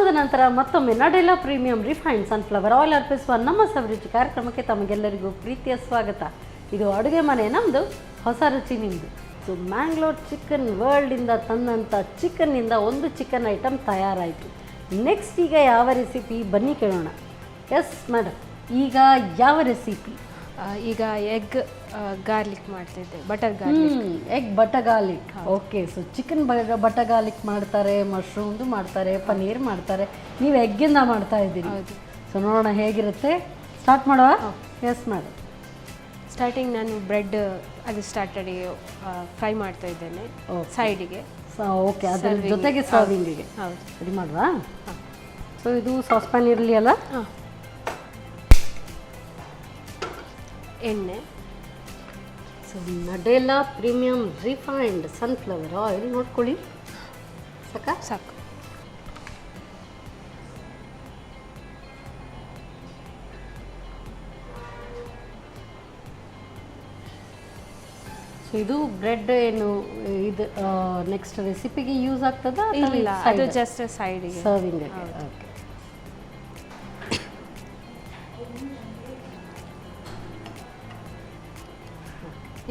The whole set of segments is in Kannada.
ವಿರಾಮದ ನಂತರ ಮತ್ತೊಮ್ಮೆ ನಡೆಲಾ ಪ್ರೀಮಿಯಂ ರಿಫೈನ್ಡ್ ಸನ್ಫ್ಲವರ್ ಆಯಿಲ್ ಅರ್ಪಿಸುವ ನಮ್ಮ ಸವಿರುಚಿ ಕಾರ್ಯಕ್ರಮಕ್ಕೆ ತಮಗೆಲ್ಲರಿಗೂ ಪ್ರೀತಿಯ ಸ್ವಾಗತ. ಇದು ಅಡುಗೆ ಮನೆ ನಮ್ಮದು, ಹೊಸ ರುಚಿ ನಿಮ್ಮದು. ಸೊ ಮ್ಯಾಂಗ್ಳೂರ್ ಚಿಕನ್ ವರ್ಲ್ಡಿಂದ ತಂದಂಥ ಚಿಕನ್ನಿಂದ ಒಂದು ಚಿಕನ್ ಐಟಮ್ ತಯಾರಾಯಿತು. ನೆಕ್ಸ್ಟ್ ಈಗ ಯಾವ ರೆಸಿಪಿ ಬನ್ನಿ ಕೇಳೋಣ. ಎಸ್ ಮೇಡಮ್, ಈಗ ಯಾವ ರೆಸಿಪಿ? ಈಗ ಎಗ್ ಗಾರ್ಲಿಕ್ ಮಾಡ್ತಿದ್ದೆ, butter garlic. Egg butter garlic. Okay. So chicken butter garlic ಮಾಡ್ತಾರೆ, ಮಶ್ರೂಮ್ದು ಮಾಡ್ತಾರೆ, ಪನ್ನೀರ್ ಮಾಡ್ತಾರೆ, ನೀವು ಎಗ್ಗಿಂದ ಮಾಡ್ತಾ ಇದ್ದೀರಿ. ಹೌದು. ಸೊ ನೋಡೋಣ ಹೇಗಿರುತ್ತೆ. ಸ್ಟಾರ್ಟ್ ಮಾಡುವ? Yes madam. ಸ್ಟಾರ್ಟಿಂಗ್ ನಾನು ಬ್ರೆಡ್ ಅದು ಸ್ಟಾರ್ಟರಿಗೆ ಫ್ರೈ ಮಾಡ್ತಾ ಇದ್ದೇನೆ ಸೈಡಿಗೆ. ಓಕೆ, ಅದ್ರ ಜೊತೆಗೆ ಸರ್ವಿಂಗಿಗೆ. ಹೌದು. ರೆಡಿ ಮಾಡುವ? ಸೊ ಇದು ಸಾಸ್ಪ್ಯಾನ್ ಇರಲಿ ಅಲ್ಲ? ಹಾಂ. ಎಣ್ಣೆ. ಸೊ ನಡೆಲಾ ಪ್ರೀಮಿಯಂ ರಿಫೈನ್ಡ್ ಸನ್ಫ್ಲವರ್ ಆಯಿಲ್ ನೋಡ್ಕೊಳ್ಳಿ. ಸಾಕಾ? ಸಾಕು. ಸೊ ಇದು ಬ್ರೆಡ್ ಏನು ಇದು ನೆಕ್ಸ್ಟ್ ರೆಸಿಪಿಗೆ ಯೂಸ್ ಆಗ್ತದಾ? ಇಲ್ಲ, ಅದು ಜಸ್ಟ್ ಸೈಡಿಗೆ ಸರ್ವಿಂಗ್. ಓಕೆ.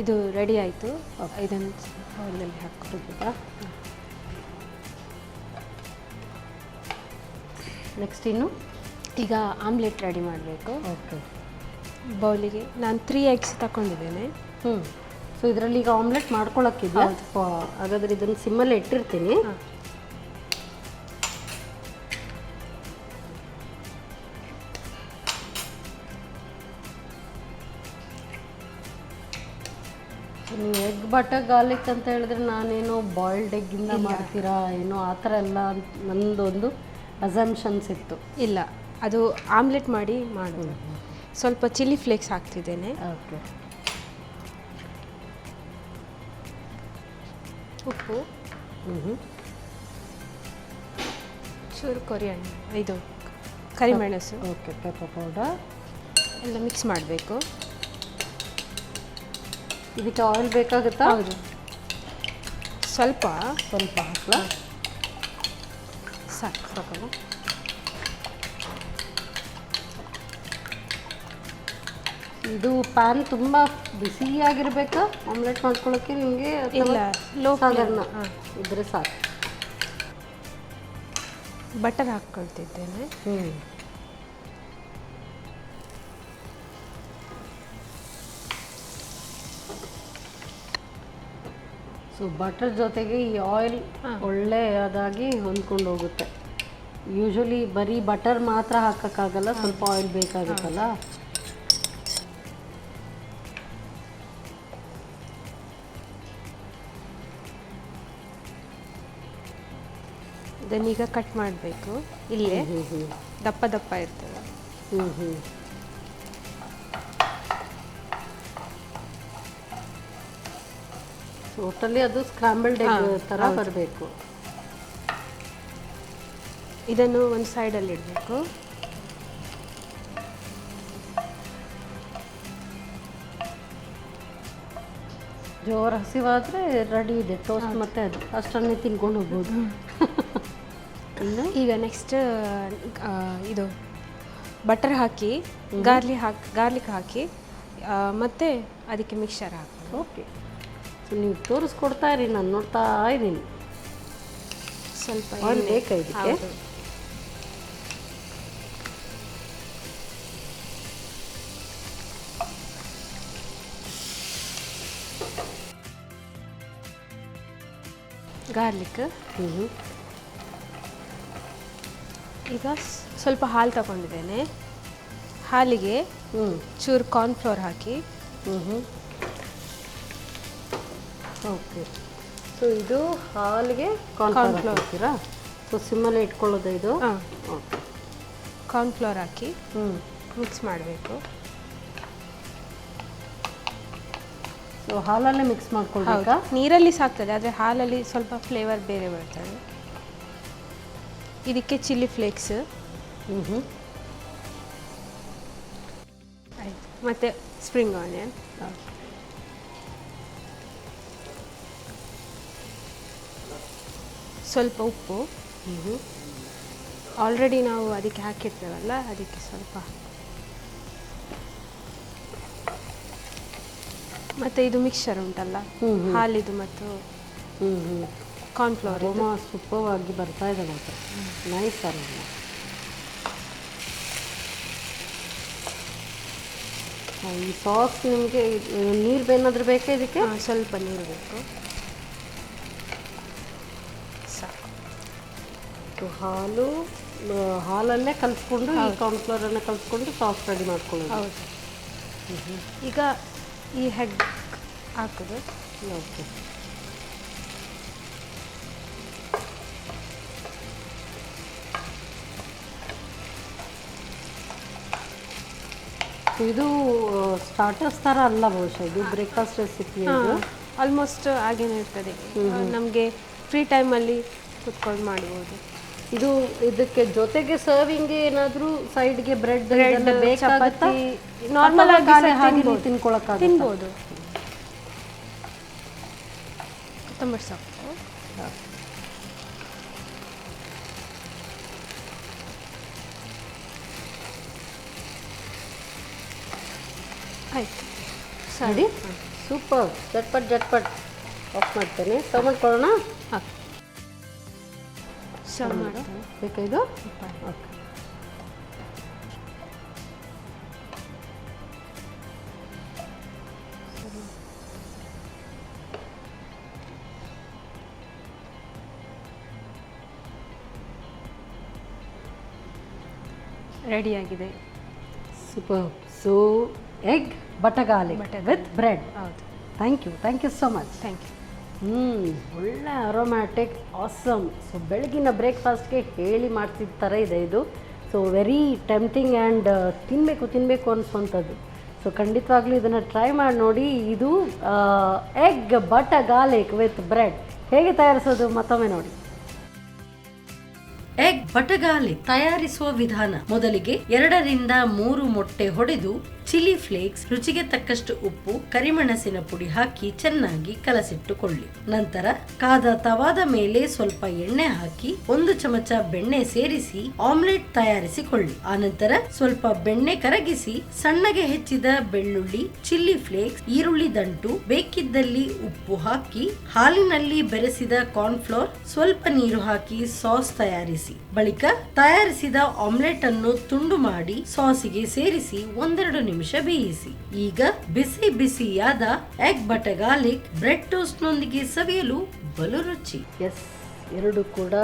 ಇದು ರೆಡಿ ಆಯಿತು. ಇದನ್ನು ಬೌಲಲ್ಲಿ ಹಾಕ್ಕೊಡ್ಬೇಕಾ? ನೆಕ್ಸ್ಟ್ ಇನ್ನು ಈಗ ಆಮ್ಲೆಟ್ ರೆಡಿ ಮಾಡಬೇಕು. ಓಕೆ. ಬೌಲಿಗೆ ನಾನು 3 eggs ತಗೊಂಡಿದ್ದೇನೆ. ಸೊ ಇದರಲ್ಲಿ ಈಗ ಆಮ್ಲೆಟ್ ಮಾಡ್ಕೊಳಕ್ಕಿದೆ. ಹಾಗಾದ್ರೆ ಇದನ್ನು ಸಿಮ್ಮಲ್ಲಿ ಇಟ್ಟಿರ್ತೀನಿ. ನೀವು ಎಗ್ ಬಟರ್ ಗಾರ್ಲಿಕ್ ಅಂತ ಹೇಳಿದ್ರೆ ನಾನೇನೋ ಬಾಯ್ಲ್ಡ್ ಎಗ್ಗಿಂದ ಮಾಡ್ತೀರಾ ಏನೋ ಆ ಥರ ಎಲ್ಲ ನನ್ನದೊಂದು ಅಸಂಪ್ಷನ್ಸ್ ಇತ್ತು. ಇಲ್ಲ, ಅದು ಆಮ್ಲೆಟ್ ಮಾಡಿ ಮಾಡೋದು. ಸ್ವಲ್ಪ ಚಿಲ್ಲಿ ಫ್ಲೇಕ್ಸ್ ಹಾಕ್ತಿದ್ದೇನೆ. ಓಕೆ. ಉಪ್ಪು, ಚೂರು ಕೊರಿಯಂಡರ್, ಇದು ಕರಿಮೆಣಸು. ಓಕೆ. ಪೆಪ್ಪರ್ ಪೌಡರ್ ಎಲ್ಲ ಮಿಕ್ಸ್ ಮಾಡಬೇಕು. ಇದಕ್ಕೆ ಆಯಿಲ್ ಬೇಕಾಗುತ್ತಾ? ಹೌದು, ಸ್ವಲ್ಪ ಹಾಕ್ಲಾ? ಸಾಕಲ್ಲ. ಇದು ಪ್ಯಾನ್ ತುಂಬ ಬಿಸಿಯಾಗಿರ್ಬೇಕಾ ಆಮ್ಲೆಟ್ ಮಾಡ್ಕೊಳ್ಳೋಕ್ಕೆ ನಿಮಗೆ? ಇಲ್ಲ, ಲೋ ಸಾಧಾರಣ ಇದ್ರೆ ಸಾಕು. ಬಟರ್ ಹಾಕ್ಕೊಳ್ತಿದ್ದೇನೆ. ಸೊ ಬಟರ್ ಜೊತೆಗೆ ಈ ಆಯಿಲ್ ಒಳ್ಳೆಯದಾಗಿ ಹೊಂದ್ಕೊಂಡು ಹೋಗುತ್ತೆ. ಯೂಶ್ವಲಿ ಬರೀ ಬಟರ್ ಮಾತ್ರ ಹಾಕೋಕ್ಕಾಗಲ್ಲ, ಸ್ವಲ್ಪ ಆಯಿಲ್ ಬೇಕಾಗುತ್ತಲ್ಲ. ಇದನ್ನೀಗ ಕಟ್ ಮಾಡಬೇಕು. ಇಲ್ಲೇ ದಪ್ಪ ದಪ್ಪ ಇರ್ತದೆ. ಟೋಟಲಿ ಅದು ಸ್ಕ್ರಾಂಬಲ್ಡ್ ಎಗ್ ಥರ ಬರಬೇಕು. ಇದನ್ನು ಒಂದು ಸೈಡಲ್ಲಿ ಇಡಬೇಕು. ಜೋರು ಹಸಿವಾದರೆ ರೆಡಿ ಇದೆ ಟೋಸ್ಟ್. ಮತ್ತೆ ಅದು ಅಷ್ಟನ್ನೇ ತಿನ್ಕೊಂಡು ಹೋಗ್ಬೋದು. ಈಗ ನೆಕ್ಸ್ಟ್ ಇದು ಬಟರ್ ಹಾಕಿ ಗಾರ್ಲಿಕ್ ಹಾಕಿ ಮತ್ತೆ ಅದಕ್ಕೆ ಮಿಕ್ಸ್ಚರ್ ಹಾಕಿ. ಓಕೆ. ಸೊ ನೀವು ತೋರಿಸ್ಕೊಡ್ತಾ ಇರಿ, ನಾನು ನೋಡ್ತಾ ಇದ್ದೀನಿ. ಸ್ವಲ್ಪ ಆಯಿಲ್ ಬೇಕಾ ಇದಕ್ಕೆ? ಗಾರ್ಲಿಕ್. ಈಗ ಸ್ವಲ್ಪ ಹಾಲು ತಗೊಂಡಿದ್ದೇನೆ. ಹಾಲಿಗೆ ಚೂರು ಕಾರ್ನ್ಫ್ಲೋರ್ ಹಾಕಿ. ಓಕೆ. ಸೊ ಇದು ಹಾಲಿಗೆ ಕಾರ್ನ್ಫ್ಲೋರ್ ಹಾಕ್ತೀರಾ? ಸೊ ಸಿಮ್ಮಲ್ಲೇ ಇಟ್ಕೊಳ್ಳೋದು ಇದು? ಹಾಂ. ಓಕೆ. ಕಾರ್ನ್ಫ್ಲೋರ್ ಹಾಕಿ ಮಿಕ್ಸ್ ಮಾಡಬೇಕು. ಸೊ ಹಾಲಲ್ಲೇ ಮಿಕ್ಸ್ ಮಾಡ್ಕೊಳ್ಬೇಕಾ? ನೀರಲ್ಲಿ ಸಾಕ್ತದೆ, ಆದರೆ ಹಾಲಲ್ಲಿ ಸ್ವಲ್ಪ ಫ್ಲೇವರ್ ಬೇರೆ ಬರ್ತದೆ. ಇದಕ್ಕೆ ಚಿಲ್ಲಿ ಫ್ಲೇಕ್ಸ್ ಆಯಿತು, ಮತ್ತು ಸ್ಪ್ರಿಂಗ್ ಆನಿಯನ್, ಸ್ವಲ್ಪ ಉಪ್ಪು, ಆಲ್ರೆಡಿ ನಾವು ಅದಕ್ಕೆ ಹಾಕಿರ್ತೇವಲ್ಲ, ಅದಕ್ಕೆ ಸ್ವಲ್ಪ. ಮತ್ತು ಇದು ಮಿಕ್ಸ್ಚರ್ ಉಂಟಲ್ಲ, ಹಾಲಿದು ಮತ್ತು ಕಾರ್ನ್ಫ್ಲವರ್. ಸೂಪರ್ವಾಗಿ ಬರ್ತಾ ಇದೆ ಮಾತ್ರ, ನೈಸ್ ಅಲ್ಲ. ಈ ಸಾಸ್ ನಿಮಗೆ ನೀರು ಏನಾದರೂ ಬೇಕಾ ಇದಕ್ಕೆ? ಸ್ವಲ್ಪ ನೀರು ಬೇಕು, ಸಾಕು. ಹಾಲಲ್ಲೇ ಕಲಿಸ್ಕೊಂಡು ಈ ಕಾರ್ನ್ಫ್ಲವರನ್ನು ಕಲಿಸ್ಕೊಂಡು ಸಾಸ್ ರೆಡಿ ಮಾಡ್ಕೊಳ್ಳೋದು. ಹೌದು. ಈಗ ಈ ಹೆಗ್ ಹಾಕೋದು. ಓಕೆ. ಇದು ಸ್ಟಾರ್ಟರ್ಸ್ ಥರ ಅಲ್ಲ ಬಹುಶಃ, ಇದು ಬ್ರೇಕ್ಫಾಸ್ಟ್ ರೆಸಿಪಿ. ಆಲ್ಮೋಸ್ಟ್ ಹಾಗೇನೆ ಇರ್ತದೆ, ನಮಗೆ ಫ್ರೀ ಟೈಮಲ್ಲಿ ಕುತ್ಕೊಂಡು ಮಾಡ್ಬೋದು. ಇದು ಇದಕ್ಕೆ ಜೊತೆಗೆ ಸರ್ವಿಂಗ್ ಏನಾದರೂ ಸೈಡ್ಗೆ ಬ್ರೆಡ್ ಬೇಕಾಗುತ್ತೆ? ನಾರ್ಮಲ್ ಆಗಿ ಹಾಗೆ ತಿನ್ಕೊಳಕ್ಕಾಗುತ್ತೆ? ತಿನ್ಬೋದು. ಕೊತ್ತಂಬರಿ ಸೊಪ್ಪು, ಆಯ್ತು, ಸರಿ. ಸೂಪರ್. ಜಟ್ಪಟ್ ಆಫ್ ಮಾಡ್ತೇನೆ. ಸರ್ವ್ ಮಾಡ್ಕೊಳ್ಳೋಣ. ಹಾಂ, ಸರ್ವ್ ಮಾಡ್ತೇನೆ. ಬೇಕಾ ಇದು? ಓಕೆ. ರೆಡಿಯಾಗಿದೆ. Super. So egg butter garlic with bread. ಹೌದು. Thank you so much. Thank you. ಒಳ್ಳೆ ಅರೋಮ್ಯಾಟಿಕ್, ಆಸಮ್. ಸೊ ಬೆಳಗಿನ ಬ್ರೇಕ್ಫಾಸ್ಟ್ಗೆ ಹೇಳಿ ಮಾಡ್ತಿದ್ದ ಥರ ಇದೆ ಇದು. ಸೊ ವೆರಿ ಟೆಂಪ್ಟಿಂಗ್ ಆ್ಯಂಡ್ ತಿನ್ನಬೇಕು ಅನಿಸುವಂಥದ್ದು. ಸೊ ಖಂಡಿತವಾಗ್ಲೂ ಇದನ್ನು ಟ್ರೈ ಮಾಡಿ ನೋಡಿ. ಇದು ಎಗ್ ಬಟಗಾರ್ಲಿಕ್ ವಿತ್ ಬ್ರೆಡ್ ಹೇಗೆ ತಯಾರಿಸೋದು ಮತ್ತೊಮ್ಮೆ ನೋಡಿ. ಎಗ್ ಬಟಗಾರ್ಲಿಕ್ ತಯಾರಿಸುವ ವಿಧಾನ: ಮೊದಲಿಗೆ 2 ರಿಂದ 3 ಮೊಟ್ಟೆ ಹೊಡೆದು ಚಿಲ್ಲಿ ಫ್ಲೇಕ್ಸ್, ರುಚಿಗೆ ತಕ್ಕಷ್ಟು ಉಪ್ಪು, ಕರಿಮೆಣಸಿನ ಪುಡಿ ಹಾಕಿ ಚೆನ್ನಾಗಿ ಕಲಸಿಟ್ಟುಕೊಳ್ಳಿ. ನಂತರ ಕಾದ ತವಾದ ಮೇಲೆ ಸ್ವಲ್ಪ ಎಣ್ಣೆ ಹಾಕಿ 1 ಚಮಚ ಬೆಣ್ಣೆ ಸೇರಿಸಿ ಆಮ್ಲೆಟ್ ತಯಾರಿಸಿಕೊಳ್ಳಿ. ಆನಂತರ ಸ್ವಲ್ಪ ಬೆಣ್ಣೆ ಕರಗಿಸಿ ಸಣ್ಣಗೆ ಹೆಚ್ಚಿದ ಬೆಳ್ಳುಳ್ಳಿ, ಚಿಲ್ಲಿ ಫ್ಲೇಕ್ಸ್, ಈರುಳ್ಳಿ ದಂಟು, ಬೇಕಿದ್ದಲ್ಲಿ ಉಪ್ಪು ಹಾಕಿ ಹಾಲಿನಲ್ಲಿ ಬೆರೆಸಿದ ಕಾರ್ನ್ಫ್ಲೋರ್, ಸ್ವಲ್ಪ ನೀರು ಹಾಕಿ ಸಾಸ್ ತಯಾರಿಸಿ. ಬಳಿಕ ತಯಾರಿಸಿದ ಆಮ್ಲೆಟ್ ಅನ್ನು ತುಂಡು ಮಾಡಿ ಸಾಸಿಗೆ ಸೇರಿಸಿ 1-2 ನಿಮಿಷ ಬೇಯಿಸಿ. ಈಗ ಬಿಸಿಯಾದ ಎಗ್ ಬಟಗಾರ್ಲಿಕ್ ಬ್ರೆಡ್ ಟೋಸ್ಟ್ ನೊಂದಿಗೆ ಸವಿಯಲು ಬಲು ರುಚಿ. ಎಸ್, ಎರಡು ಕೂಡ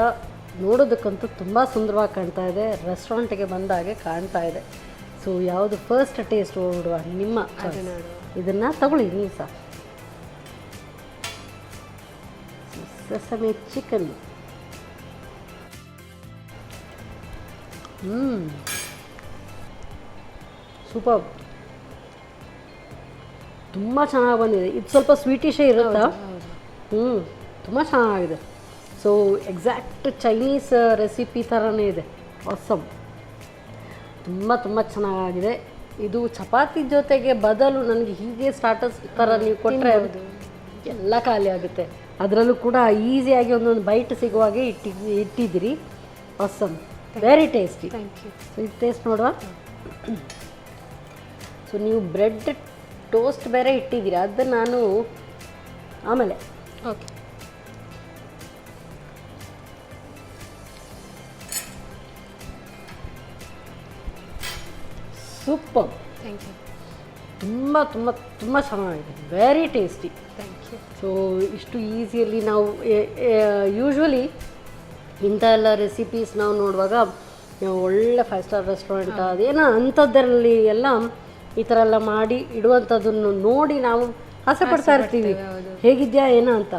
ನೋಡೋದಕ್ಕಂತೂ ತುಂಬ ಸುಂದರವಾಗಿ ಕಾಣ್ತಾ ಇದೆ, ರೆಸ್ಟೋರೆಂಟ್ಗೆ ಬಂದಾಗೆ ಕಾಣ್ತಾ ಇದೆ. ಸೊ ಯಾವುದು ಫಸ್ಟ್ ಟೇಸ್ಟ್ ನೋಡುವ? ನಿಮ್ಮ ಇದನ್ನು ತಗೊಳ್ಳಿ ನೀವು ಸಹ. ಸೆಸಮಿ ಚಿಕನ್. ಸೂಪರ್. ತುಂಬ ಚೆನ್ನಾಗಿ ಬಂದಿದೆ. ಇದು ಸ್ವಲ್ಪ ಸ್ವೀಟಿಶೇ ಇರುತ್ತಾ? ತುಂಬ ಚೆನ್ನಾಗಿದೆ. ಸೊ ಎಕ್ಸಾಕ್ಟ್ ಚೈನೀಸ್ ರೆಸಿಪಿ ಥರನೇ ಇದೆ. ಆಸಮ್. ತುಂಬ ಚೆನ್ನಾಗಿದೆ. ಇದು ಚಪಾತಿ ಜೊತೆಗೆ ಬದಲು ನನಗೆ ಹೀಗೆ ಸ್ಟಾರ್ಟರ್ಸ್ ಥರ ನೀವು ಕೊಟ್ಟರೆ ಎಲ್ಲ ಖಾಲಿ ಆಗುತ್ತೆ. ಅದರಲ್ಲೂ ಕೂಡ ಈಸಿಯಾಗಿ ಒಂದೊಂದು ಬೈಟ್ ಸಿಗುವಾಗೆ ಇಟ್ಟಿದ್ದೀರಿ. Awesome, very tasty. Thank you. So ಇದು ಟೇಸ್ಟ್ ನೋಡುವ. ಸೊ ನೀವು ಬ್ರೆಡ್ ಟೋಸ್ಟ್ ಬೇರೆ ಇಟ್ಟಿದ್ದೀರಿ, ಅದನ್ನು ನಾನು ಆಮೇಲೆ. ಓಕೆ. ಸೂಪರ್. Thank you. ತುಂಬ ಚೆನ್ನಾಗಿದೆ. Very tasty. Thank you. So ಇಷ್ಟು ಈಸಿಯಲ್ಲಿ ನಾವು ಯೂಶ್ವಲಿ ಇಂಥ ಎಲ್ಲ ರೆಸಿಪೀಸ್ ನಾವು ನೋಡುವಾಗ ಒಳ್ಳೆ 5 ಸ್ಟಾರ್ ರೆಸ್ಟೋರೆಂಟ್ ಅದೇನೋ ಅಂಥದ್ರಲ್ಲಿ ಎಲ್ಲ ಈ ಥರ ಎಲ್ಲ ಮಾಡಿ ಇಡುವಂಥದ್ದನ್ನು ನೋಡಿ ನಾವು ಆಸೆ ಪಡ್ತಾ ಇರ್ತೀವಿ, ಹೇಗಿದೆಯಾ ಏನೋ ಅಂತ.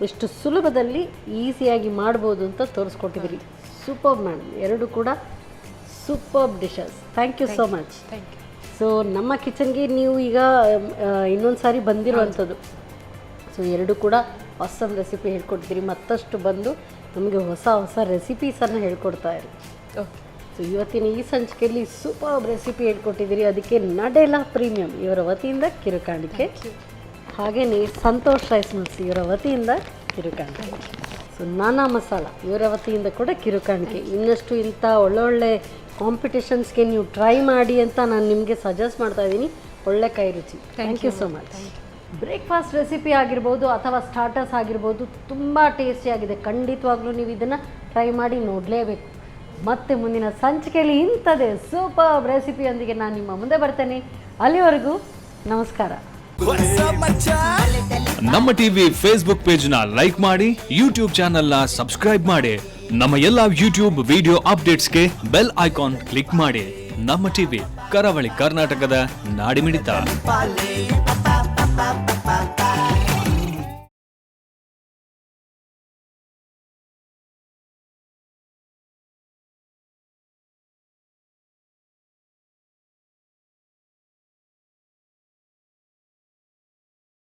ಎಷ್ಟು ಸುಲಭದಲ್ಲಿ ಈಸಿಯಾಗಿ ಮಾಡ್ಬೋದು ಅಂತ ತೋರಿಸ್ಕೊಟ್ಟಿದ್ದೀರಿ. ಸೂಪರ್ ಮೇಡಮ್, ಎರಡು ಕೂಡ super dishes. Thank you so much. Thank you. So ನಮ್ಮ ಕಿಚನ್ಗೆ ನೀವು ಈಗ ಇನ್ನೊಂದು ಸಾರಿ ಬಂದಿರುವಂಥದ್ದು. ಸೊ ಎರಡು ಕೂಡ ಆಸಮ್ ರೆಸಿಪಿ ಹೇಳ್ಕೊಡ್ತೀರಿ. ಮತ್ತಷ್ಟು ಬಂದು ನಮಗೆ ಹೊಸ ರೆಸಿಪೀಸನ್ನು ಹೇಳ್ಕೊಡ್ತಾ ಇರಿ. ಸೊ ಇವತ್ತಿನ ಈ ಸಂಚಿಕೆಯಲ್ಲಿ ಸೂಪರ್ ರೆಸಿಪಿ ಹೇಳ್ಕೊಟ್ಟಿದ್ದೀರಿ. ಅದಕ್ಕೆ ನಡೆಲಾ ಪ್ರೀಮಿಯಂ ಇವರ ವತಿಯಿಂದ ಕಿರುಕಾಣಿಕೆ, ಹಾಗೆಯೇ ಸಂತೋಷ್ ರೈಸ್ ಮಿಲ್ಸ್ ಇವರ ವತಿಯಿಂದ ಕಿರುಕಾಣಿಕೆ. ಸೊ ನಾನಾ ಮಸಾಲ ಇವರ ವತಿಯಿಂದ ಕೂಡ ಕಿರುಕಾಣಿಕೆ. ಇನ್ನಷ್ಟು ಇಂಥ ಒಳ್ಳೊಳ್ಳೆ ಕಾಂಪಿಟೇಷನ್ಸ್ಗೆ ನೀವು ಟ್ರೈ ಮಾಡಿ ಅಂತ ನಾನು ನಿಮಗೆ ಸಜೆಸ್ಟ್ ಮಾಡ್ತಾ ಇದ್ದೀನಿ. ಒಳ್ಳೆ ಕೈ ರುಚಿ. Thank you so much. Breakfast recipe ಆಗಿರ್ಬೋದು ಅಥವಾ ಸ್ಟಾರ್ಟರ್ಸ್ ಆಗಿರ್ಬೋದು, ತುಂಬ ಟೇಸ್ಟಿಯಾಗಿದೆ. ಖಂಡಿತವಾಗ್ಲೂ ನೀವು ಇದನ್ನು ಟ್ರೈ ಮಾಡಿ ನೋಡಲೇಬೇಕು. ಮತ್ತೆ ಮುಂದಿನ ಸಂಚಿಕೆಯಲ್ಲಿ ಇಂಥದ್ದೇ ಸೂಪರ್ ರೆಸಿಪಿಯೊಂದಿಗೆ ನಾನು ನಿಮ್ಮ ಮುಂದೆ ಬರ್ತೇನೆ. ಅಲ್ಲಿವರೆಗೂ ನಮಸ್ಕಾರ. ನಮ್ಮ ಟಿವಿ ಫೇಸ್ಬುಕ್ ಪೇಜ್ ನ ಲೈಕ್ ಮಾಡಿ, ಯೂಟ್ಯೂಬ್ ಚಾನೆಲ್ ನ ಸಬ್ಸ್ಕ್ರೈಬ್ ಮಾಡಿ. ನಮ್ಮ ಎಲ್ಲಾ ಯೂಟ್ಯೂಬ್ ವಿಡಿಯೋ ಅಪ್ಡೇಟ್ಸ್ಗೆ ಬೆಲ್ ಐಕಾನ್ ಕ್ಲಿಕ್ ಮಾಡಿ. ನಮ್ಮ ಟಿವಿ, ಕರಾವಳಿ ಕರ್ನಾಟಕದ ನಾಡಿಮಿಡಿತ.